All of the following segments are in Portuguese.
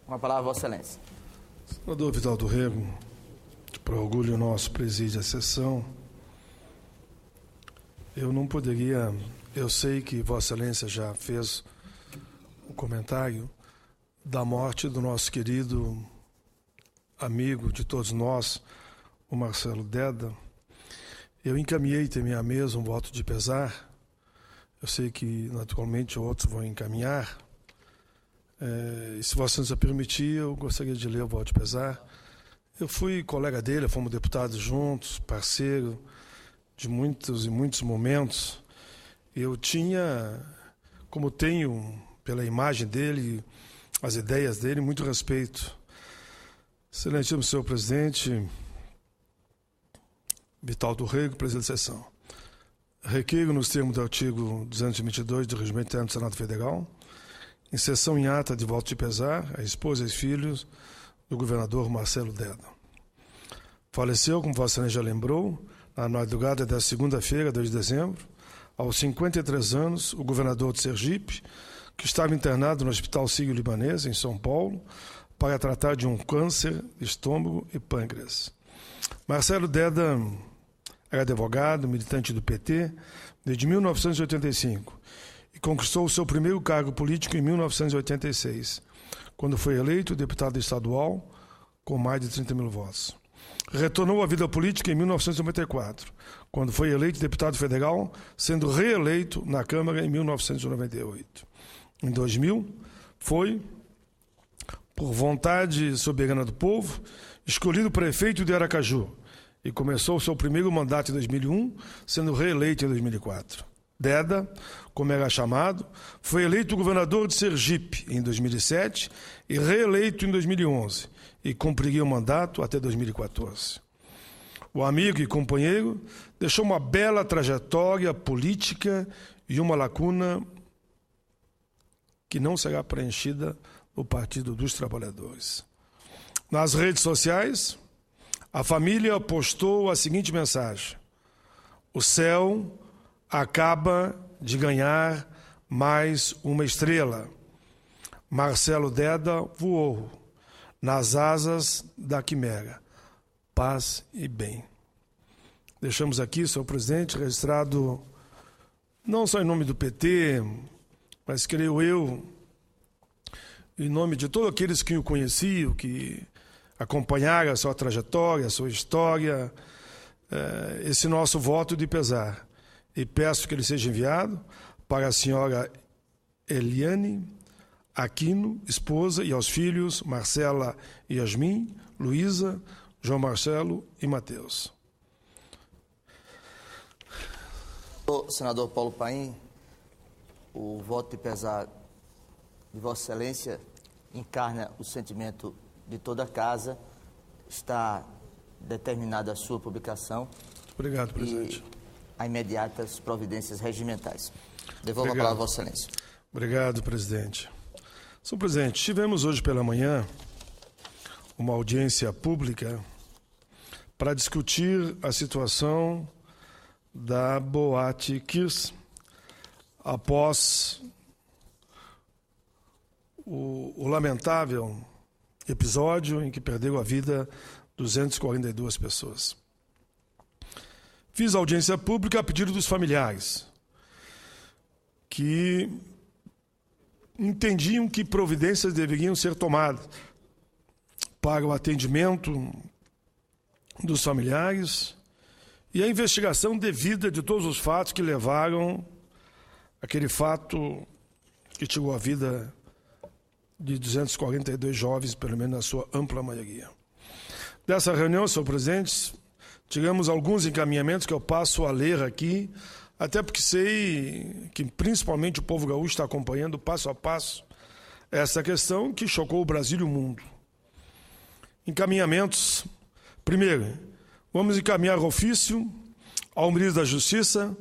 Com a palavra, Vossa Excelência. Senador Vital do Rego, para orgulho nosso, preside a sessão. Eu não poderia... Eu sei que Vossa Excelência já fez o comentário da morte do nosso querido amigo de todos nós, o Marcelo Deda. Eu encaminhei também à mesa um voto de pesar. Eu sei que, naturalmente, outros vão encaminhar. E se Vossa Excelência permitir, eu gostaria de ler o voto de pesar. Eu fui colega dele, fomos deputados juntos, parceiro de muitos e muitos momentos. Eu tinha, como tenho pela imagem dele, as ideias dele, muito respeito. Excelentíssimo senhor presidente Vital do Rego, presidente da sessão. Requeiro nos termos do artigo 222 do Regimento Interno do Senado Federal, em sessão em ata de voto de pesar, a esposa e os filhos do governador Marcelo Deda. Faleceu, como Vossa Excelência já lembrou, na madrugada da segunda-feira, 2 de dezembro, aos 53 anos, o governador de Sergipe, que estava internado no Hospital Sírio-Libanês, em São Paulo, para tratar de um câncer de estômago e pâncreas. Marcelo Deda era advogado, militante do PT, desde 1985, e conquistou o seu primeiro cargo político em 1986, quando foi eleito deputado estadual com mais de 30 mil votos. Retornou à vida política em 1994, quando foi eleito deputado federal, sendo reeleito na Câmara em 1998. Em 2000, foi, por vontade soberana do povo, escolhido prefeito de Aracaju e começou seu primeiro mandato em 2001, sendo reeleito em 2004. Deda, como era chamado, foi eleito governador de Sergipe em 2007 e reeleito em 2011 e cumpriria o mandato até 2014. O amigo e companheiro deixou uma bela trajetória política e uma lacuna que não será preenchida no Partido dos Trabalhadores. Nas redes sociais, a família postou a seguinte mensagem: o céu acaba de ganhar mais uma estrela. Marcelo Deda voou nas asas da quimera. Paz e bem. Deixamos aqui, senhor presidente, registrado não só em nome do PT, mas creio eu, em nome de todos aqueles que o conheciam, que acompanharam a sua trajetória, a sua história, esse nosso voto de pesar. E peço que ele seja enviado para a senhora Eliane Aquino, esposa, e aos filhos Marcela e Yasmin, Luísa, João Marcelo e Mateus. Senador Paulo Paim, o voto de pesar de Vossa Excelência encarna o sentimento de toda a casa. Está determinada a sua publicação. Muito obrigado, presidente. E a imediatas providências regimentais. Devolvo a palavra a Vossa Excelência. Obrigado, presidente. Senhor presidente, tivemos hoje pela manhã uma audiência pública para discutir a situação da Boate Kirs após o lamentável episódio em que perdeu a vida 242 pessoas. Fiz audiência pública a pedido dos familiares, que entendiam que providências deveriam ser tomadas para o atendimento dos familiares e a investigação devida de todos os fatos que levaram aquele fato que tirou a vida de 242 jovens, pelo menos na sua ampla maioria. Dessa reunião, senhor presidente, tivemos alguns encaminhamentos que eu passo a ler aqui, até porque sei que principalmente o povo gaúcho está acompanhando passo a passo essa questão que chocou o Brasil e o mundo. Encaminhamentos. Primeiro, vamos encaminhar ofício ao ministro da Justiça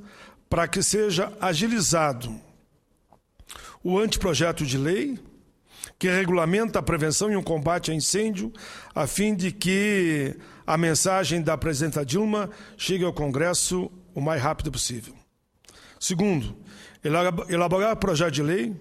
para que seja agilizado o anteprojeto de lei que regulamenta a prevenção e o combate a incêndio, a fim de que a mensagem da presidenta Dilma chegue ao Congresso o mais rápido possível. Segundo, elaborar projeto de lei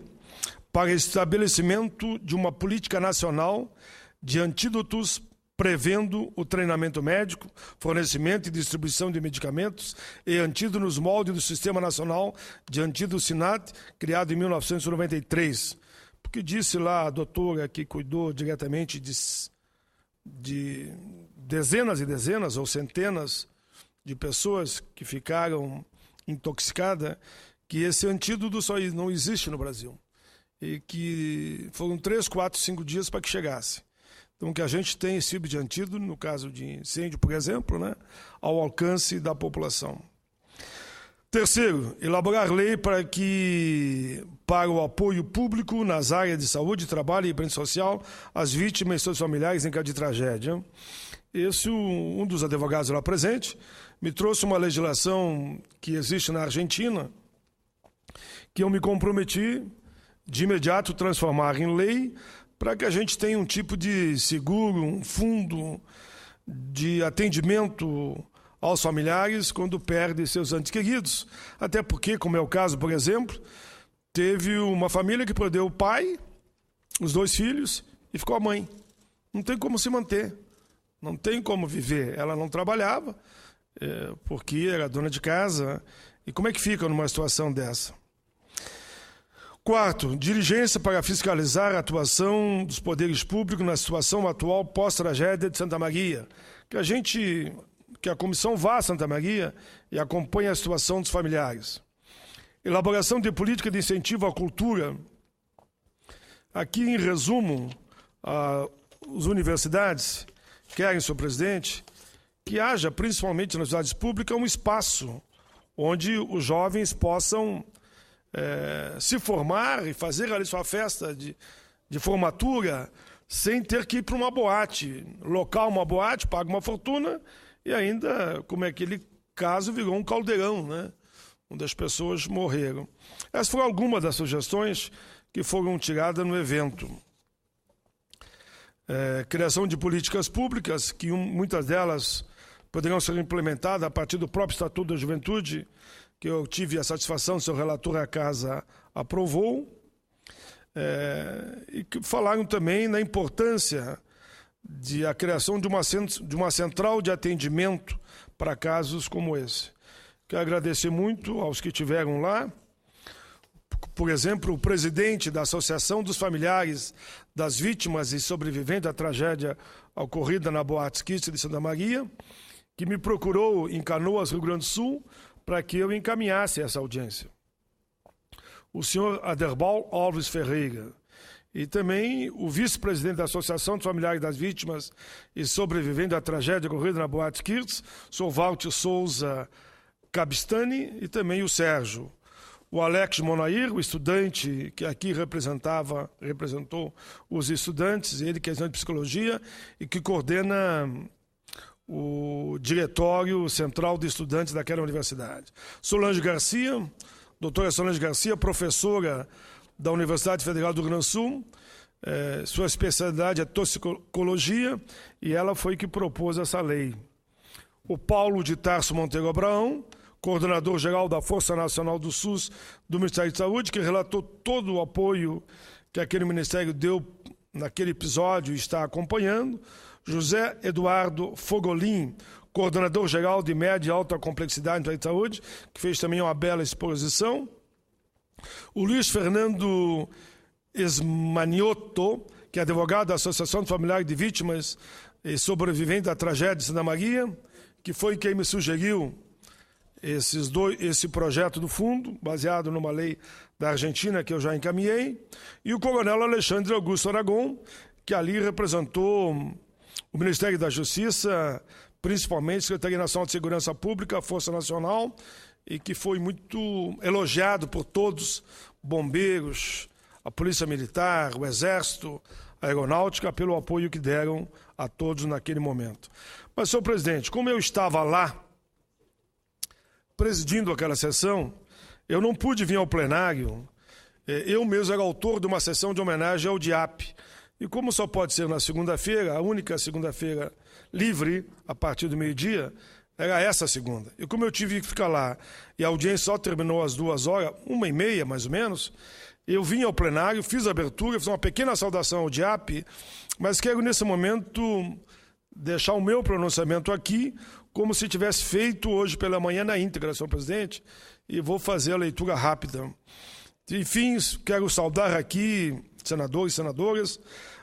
para estabelecimento de uma política nacional de antídotos, prevendo o treinamento médico, fornecimento e distribuição de medicamentos e antídotos nos moldes do Sistema Nacional de Antídotos SINAT, criado em 1993. Porque disse lá a doutora que cuidou diretamente de dezenas e dezenas ou centenas de pessoas que ficaram intoxicadas, que esse antídoto só não existe no Brasil. E que foram 3, 4, 5 dias para que chegasse. Então, que a gente tem esse tipo de antídoto, no caso de incêndio, por exemplo, né, ao alcance da população. Terceiro, elaborar lei para o apoio público nas áreas de saúde, trabalho e bem social às vítimas e seus familiares em caso de tragédia. Esse, um dos advogados lá presente, me trouxe uma legislação que existe na Argentina, que eu me comprometi de imediato transformar em lei, para que a gente tenha um tipo de seguro, um fundo de atendimento aos familiares quando perdem seus entes queridos. Até porque, como é o caso, por exemplo, teve uma família que perdeu o pai, os 2 filhos, e ficou a mãe. Não tem como se manter, não tem como viver. Ela não trabalhava, porque era dona de casa. E como é que fica numa situação dessa? Quarto, diligência para fiscalizar a atuação dos poderes públicos na situação atual pós-tragédia de Santa Maria. Que a comissão vá a Santa Maria e acompanhe a situação dos familiares. Elaboração de política de incentivo à cultura. Aqui, em resumo, as universidades querem, senhor presidente, que haja, principalmente nas universidades públicas, um espaço onde os jovens possam se formar e fazer ali sua festa de formatura sem ter que ir para uma boate. Local, uma boate, paga uma fortuna e ainda, como é aquele caso, virou um caldeirão, né? Onde as pessoas morreram. Essas foram algumas das sugestões que foram tiradas no evento. Criação de políticas públicas, que muitas delas poderão ser implementadas a partir do próprio Estatuto da Juventude, que eu tive a satisfação, seu relator à casa aprovou, e que falaram também na importância de a criação de uma central de atendimento para casos como esse. Quero agradecer muito aos que estiveram lá. Por exemplo, o presidente da Associação dos Familiares das Vítimas e Sobreviventes da Tragédia ocorrida na Boate Kiss de Santa Maria, que me procurou em Canoas, Rio Grande do Sul, para que eu encaminhasse essa audiência. O senhor Aderbal Alves Ferreira e também o vice-presidente da Associação dos Familiares das Vítimas e Sobreviventes da Tragédia ocorrida na Boate Kiss, o senhor Walter Souza Cabistani e também o Sérgio. O Alex Monair, o estudante que aqui representou os estudantes, ele que é estudante de psicologia e que coordena o Diretório Central de Estudantes daquela universidade. Solange Garcia, doutora Solange Garcia, professora da Universidade Federal do Rio Grande do Sul, sua especialidade é toxicologia e ela foi que propôs essa lei. O Paulo de Tarso Monteiro Abraão, coordenador-geral da Força Nacional do SUS do Ministério da Saúde, que relatou todo o apoio que aquele ministério deu naquele episódio e está acompanhando. José Eduardo Fogolin, coordenador-geral de média e alta complexidade no Ministério da Saúde, que fez também uma bela exposição. O Luiz Fernando Esmaniotto, que é advogado da Associação de Familiares de Vítimas e Sobreviventes da Tragédia de Santa Maria, que foi quem me sugeriu esse projeto do fundo, baseado numa lei da Argentina que eu já encaminhei, e o coronel Alexandre Augusto Aragon, que ali representou o Ministério da Justiça, principalmente a Secretaria Nacional de Segurança Pública, a Força Nacional, e que foi muito elogiado por todos, bombeiros, a Polícia Militar, o Exército, a Aeronáutica, pelo apoio que deram a todos naquele momento. Mas, senhor presidente, como eu estava lá, presidindo aquela sessão, eu não pude vir ao plenário. Eu mesmo era autor de uma sessão de homenagem ao DIAP. E como só pode ser na segunda-feira, a única segunda-feira livre, a partir do meio-dia, era essa segunda. E como eu tive que ficar lá, e a audiência só terminou às 2h, 1h30 mais ou menos, Eu vim ao plenário, fiz a abertura, fiz uma pequena saudação ao DIAP, mas quero, nesse momento, deixar o meu pronunciamento aqui, como se tivesse feito hoje pela manhã na íntegra, senhor presidente, e vou fazer a leitura rápida. Enfim, quero saudar aqui senadores e senadoras,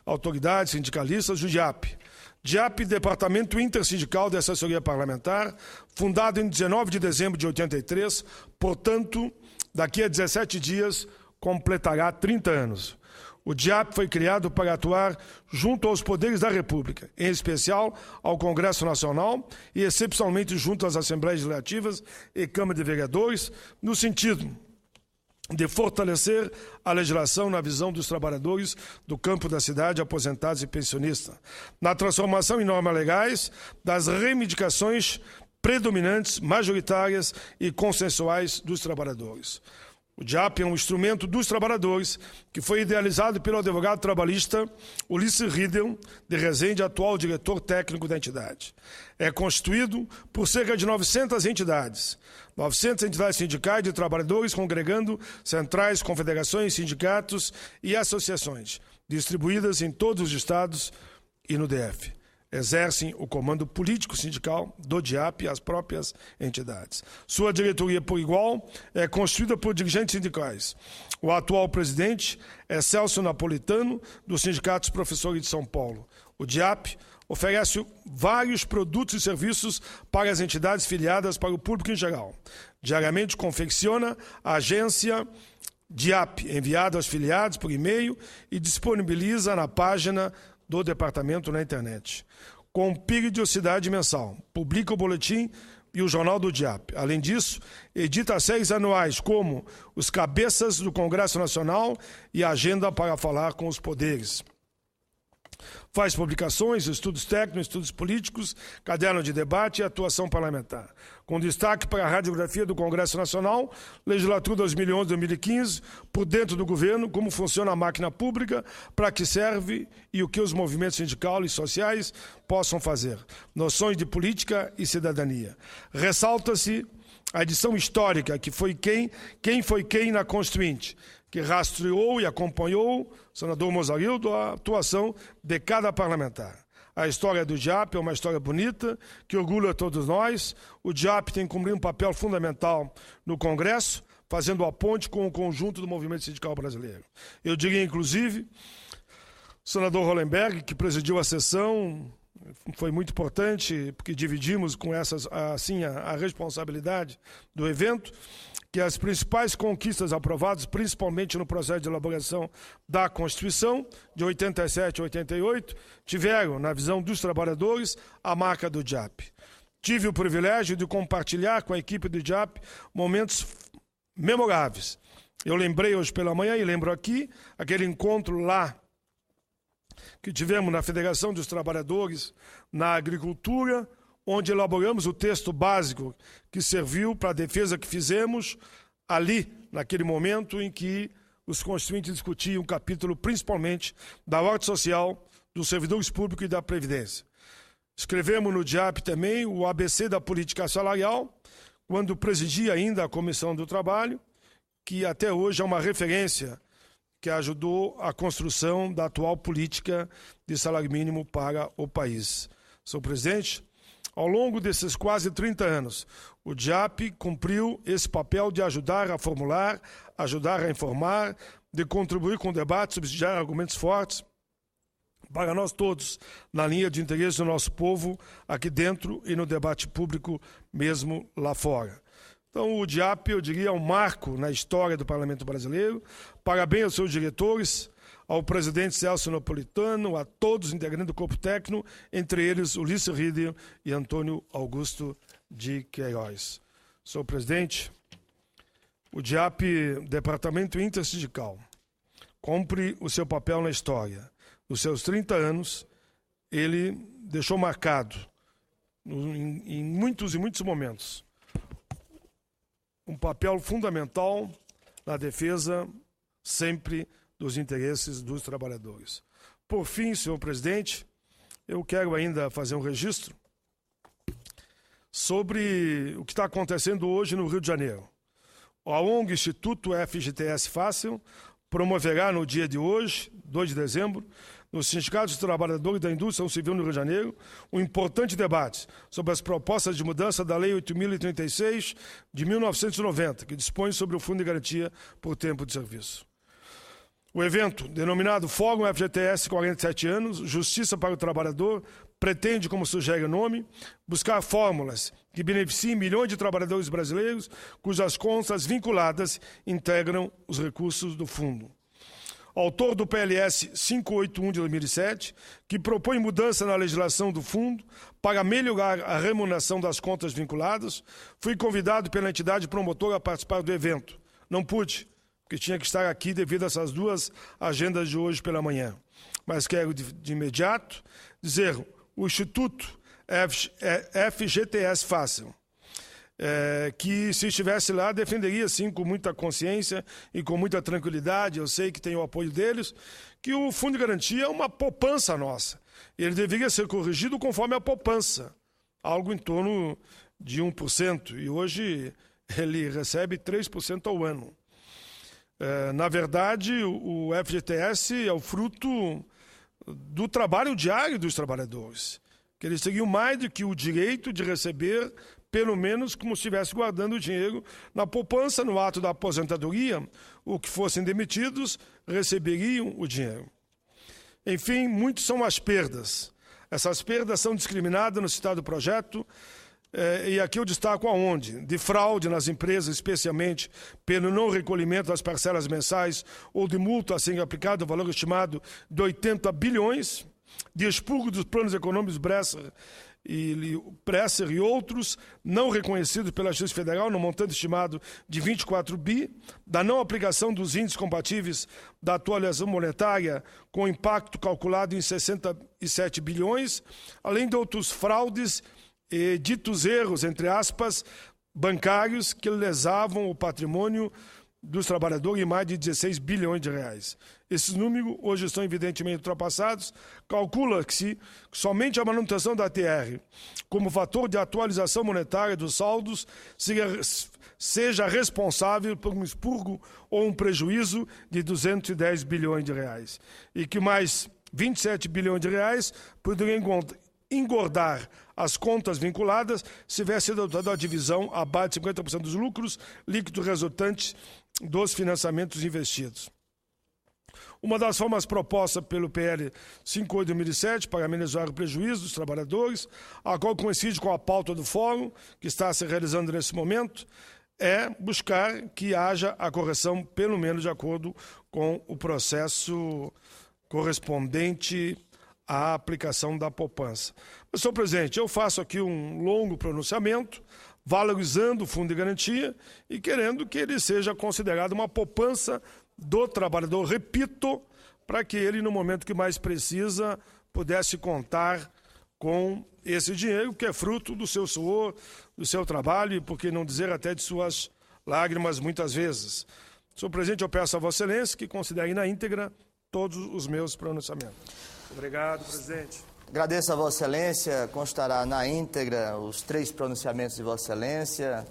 autoridades, sindicalistas do DIAP. DIAP, Departamento Intersindical de Assessoria Parlamentar, fundado em 19 de dezembro de 83, portanto, daqui a 17 dias, completará 30 anos. O DIAP foi criado para atuar junto aos poderes da República, em especial ao Congresso Nacional e, excepcionalmente, junto às Assembleias Legislativas e Câmara de Vereadores, no sentido de fortalecer a legislação na visão dos trabalhadores do campo da cidade, aposentados e pensionistas, na transformação em normas legais das reivindicações predominantes, majoritárias e consensuais dos trabalhadores. O DIAP é um instrumento dos trabalhadores que foi idealizado pelo advogado trabalhista Ulisses Riedel de Rezende, atual diretor técnico da entidade. É constituído por cerca de 900 entidades sindicais de trabalhadores, congregando centrais, confederações, sindicatos e associações, distribuídas em todos os estados e no DF. Exercem o comando político sindical do DIAP e as próprias entidades. Sua diretoria, por igual, é constituída por dirigentes sindicais. O atual presidente é Celso Napolitano, do Sindicato dos Professores de São Paulo. O DIAP oferece vários produtos e serviços para as entidades filiadas para o público em geral. Diariamente confecciona a agência DIAP, enviada aos filiados por e-mail e disponibiliza na página do departamento na internet. Com periodicidade mensal, publica o boletim e o jornal do DIAP. Além disso, edita séries anuais como os Cabeças do Congresso Nacional e a Agenda para Falar com os Poderes. Faz publicações, estudos técnicos, estudos políticos, caderno de debate e atuação parlamentar. Com destaque para a radiografia do Congresso Nacional, legislatura 2011-2015, por dentro do governo, como funciona a máquina pública, para que serve e o que os movimentos sindicais e sociais possam fazer. Noções de política e cidadania. Ressalta-se a edição histórica, que foi quem foi quem na Constituinte, que rastreou e acompanhou, senador Mozarildo, a atuação de cada parlamentar. A história do DIAP é uma história bonita, que orgulha todos nós. O DIAP tem que cumprir um papel fundamental no Congresso, fazendo a ponte com o conjunto do movimento sindical brasileiro. Eu diria, inclusive, o senador Hollenberg, que presidiu a sessão, foi muito importante, porque dividimos com essas, assim, a responsabilidade do evento, que as principais conquistas aprovadas, principalmente no processo de elaboração da Constituição, de 87 a 88, tiveram, na visão dos trabalhadores, a marca do DIAP. Tive o privilégio de compartilhar com a equipe do DIAP momentos memoráveis. Eu lembrei hoje pela manhã e lembro aqui, aquele encontro lá que tivemos na Federação dos Trabalhadores na Agricultura, onde elaboramos o texto básico que serviu para a defesa que fizemos ali, naquele momento em que os constituintes discutiam um capítulo principalmente da ordem social, dos servidores públicos e da Previdência. Escrevemos no DIAP também o ABC da política salarial, quando presidia ainda a Comissão do Trabalho, que até hoje é uma referência que ajudou a construção da atual política de salário mínimo para o país. Senhor presidente, ao longo desses quase 30 anos, o DIAP cumpriu esse papel de ajudar a formular, ajudar a informar, de contribuir com o debate, subsidiar argumentos fortes para nós todos, na linha de interesse do nosso povo, aqui dentro e no debate público, mesmo lá fora. Então, o DIAP, eu diria, é um marco na história do Parlamento Brasileiro. Parabéns aos seus diretores, ao presidente Celso Napolitano, a todos os integrantes do corpo técnico, entre eles Ulisses Riedel e Antônio Augusto de Queiroz. Senhor presidente, o DIAP, Departamento Intersindical, cumpre o seu papel na história. Nos seus 30 anos, ele deixou marcado, em muitos e muitos momentos, um papel fundamental na defesa sempre dos interesses dos trabalhadores. Por fim, senhor presidente, eu quero ainda fazer um registro sobre o que está acontecendo hoje no Rio de Janeiro. A ONG Instituto FGTS Fácil promoverá no dia de hoje, 2 de dezembro, nos Sindicatos dos Trabalhadores da Indústria Civil no Rio de Janeiro, um importante debate sobre as propostas de mudança da Lei 8.036 de 1990, que dispõe sobre o Fundo de Garantia por Tempo de Serviço. O evento, denominado Fórum FGTS 47 anos, Justiça para o Trabalhador, pretende, como sugere o nome, buscar fórmulas que beneficiem milhões de trabalhadores brasileiros cujas contas vinculadas integram os recursos do fundo. Autor do PLS 581 de 2007, que propõe mudança na legislação do fundo para melhorar a remuneração das contas vinculadas, fui convidado pela entidade promotora a participar do evento. Não pude, porque tinha que estar aqui devido a essas duas agendas de hoje pela manhã. Mas quero, de imediato, dizer o Instituto FGTS Fácil, que se estivesse lá defenderia sim com muita consciência e com muita tranquilidade, eu sei que tem o apoio deles, que o Fundo de Garantia é uma poupança nossa. Ele deveria ser corrigido conforme a poupança, algo em torno de 1%, e hoje ele recebe 3% ao ano. Na verdade, o FGTS é o fruto do trabalho diário dos trabalhadores, que eles teriam mais do que o direito de receber, pelo menos como se estivesse guardando o dinheiro na poupança, no ato da aposentadoria, o que fossem demitidos receberiam o dinheiro. Enfim, muitas são as perdas. Essas perdas são discriminadas no citado projeto, e aqui eu destaco aonde? De fraude nas empresas, especialmente pelo não recolhimento das parcelas mensais ou de multa a ser aplicado, o valor estimado de 80 bilhões, de expurgo dos planos econômicos Bresser e outros, não reconhecidos pela Justiça Federal, no montante estimado de 24 bi, da não aplicação dos índices compatíveis da atualização monetária, com impacto calculado em 67 bilhões, além de outros fraudes e ditos erros, entre aspas, bancários que lesavam o patrimônio dos trabalhadores em mais de 16 bilhões de reais. Esses números hoje estão evidentemente ultrapassados. Calcula-se que somente a manutenção da TR, como fator de atualização monetária dos saldos, seja responsável por um expurgo ou um prejuízo de 210 bilhões de reais. E que mais 27 bilhões de reais poderiam engordar as contas vinculadas se tivesse adotado a divisão abaixo de 50% dos lucros líquidos resultantes dos financiamentos investidos. Uma das formas propostas pelo PL 58 de 2007 para amenizar o prejuízo dos trabalhadores, a qual coincide com a pauta do fórum, que está se realizando nesse momento, é buscar que haja a correção, pelo menos de acordo com o processo correspondente à aplicação da poupança. Mas, senhor presidente, eu faço aqui um longo pronunciamento, valorizando o Fundo de Garantia e querendo que ele seja considerado uma poupança do trabalhador, repito, para que ele, no momento que mais precisa, pudesse contar com esse dinheiro, que é fruto do seu suor, do seu trabalho e, por que não dizer, até de suas lágrimas, muitas vezes. Senhor presidente, eu peço a Vossa Excelência que considere na íntegra todos os meus pronunciamentos. Obrigado, presidente. Agradeço a Vossa Excelência, constará na íntegra os 3 pronunciamentos de Vossa Excelência.